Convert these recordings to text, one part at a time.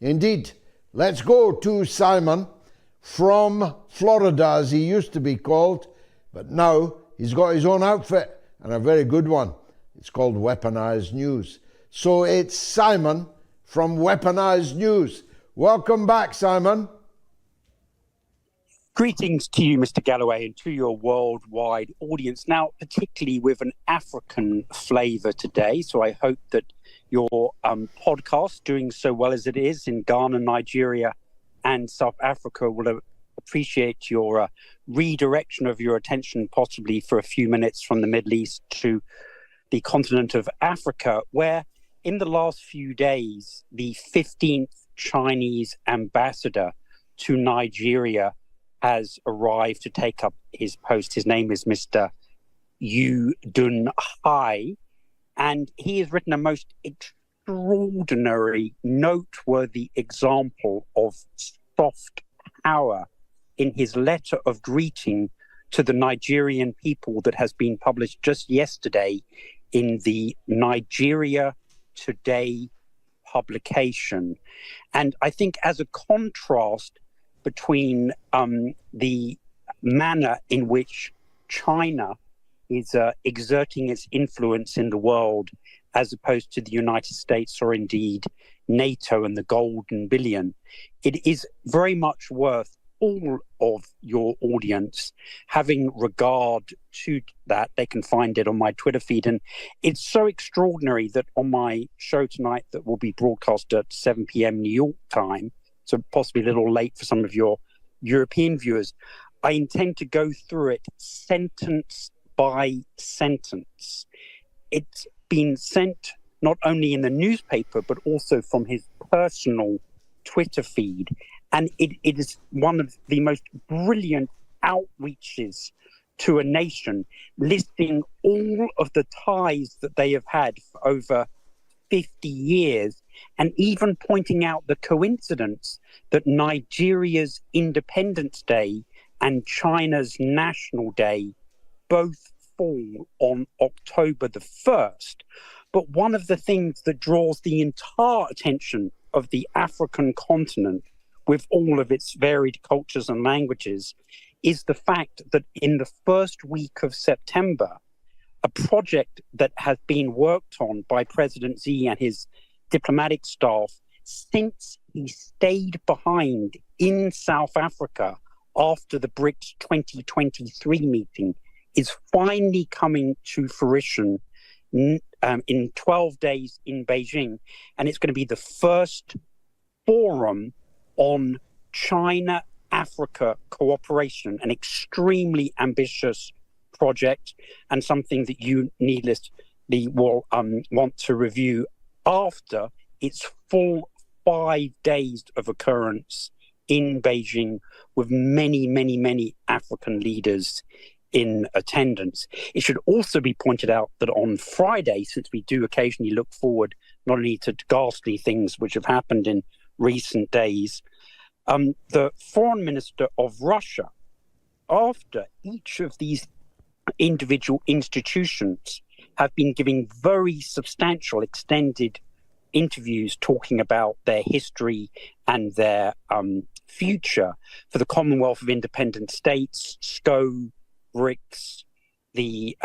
Indeed. Let's go to Simon from Florida, as he used to be called, but now he's got his own outfit, and a very good one. It's called Weaponized News. So it's Simon from Weaponized News. Welcome back, Simon. Greetings to you, Mr. Galloway, and to your worldwide audience. Now, particularly with an African flavour today, so I hope that your podcast, doing so well as it is in Ghana, Nigeria, and South Africa, will appreciate your redirection of your attention, possibly for a few minutes, from the Middle East to the continent of Africa, where in the last few days, the 15th Chinese ambassador to Nigeria has arrived to take up his post. His name is Mr. Yu Dun Hai, and he has written a most extraordinary, noteworthy example of soft power in his letter of greeting to the Nigerian people that has been published just yesterday in the Nigeria Today publication. And I think as a contrast between the manner in which China is exerting its influence in the world as opposed to the United States or indeed NATO and the Golden Billion, it is very much worth all of your audience having regard to that. They can find it on my Twitter feed. And it's so extraordinary that on my show tonight that will be broadcast at 7 p.m. New York time, so possibly a little late for some of your European viewers, I intend to go through it sentence by sentence. It's been sent not only in the newspaper, but also from his personal Twitter feed. And it is one of the most brilliant outreaches to a nation, listing all of the ties that they have had for over 50 years, and even pointing out the coincidence that Nigeria's Independence Day and China's National Day both fall on October the 1st. But one of the things that draws the entire attention of the African continent, with all of its varied cultures and languages, is the fact that in the first week of September, a project that has been worked on by President Xi and his diplomatic staff since he stayed behind in South Africa after the BRICS 2023 meeting is finally coming to fruition in 12 days in Beijing. And it's going to be the first forum on China-Africa cooperation, an extremely ambitious project and something that you needlessly will want to review after its full 5 days of occurrence in Beijing, with many, many, many African leaders in attendance. It should also be pointed out that on Friday, since we do occasionally look forward not only to ghastly things which have happened in recent days, the foreign minister of Russia, after each of these individual institutions have been giving very substantial extended interviews talking about their history and their future, for the Commonwealth of Independent States, SCO, BRICS, the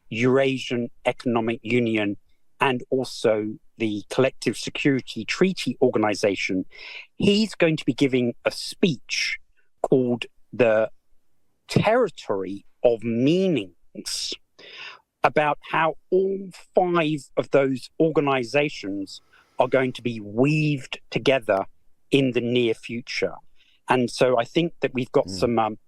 Eurasian Economic Union, and also the Collective Security Treaty Organization, he's going to be giving a speech called The Territory of Meanings, about how all 5 of those organizations are going to be weaved together in the near future. And so I think that we've got some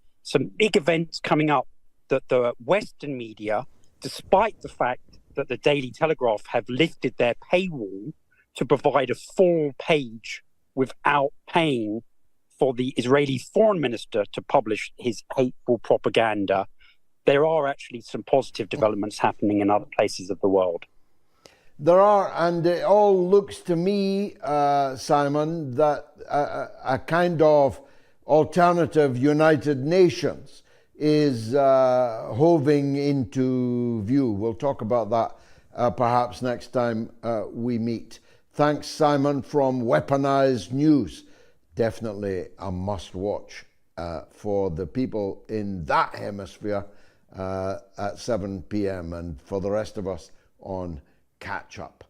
big events coming up that the Western media, despite the fact that the Daily Telegraph have lifted their paywall to provide a full page without paying for the Israeli foreign minister to publish his hateful propaganda, there are actually some positive developments happening in other places of the world. There are, and it all looks to me, Simon, that a kind of alternative United Nations is hoving into view. We'll talk about that perhaps next time we meet. Thanks, Simon, from Weaponized News. Definitely a must watch for the people in that hemisphere at 7 p.m. and for the rest of us on catch up.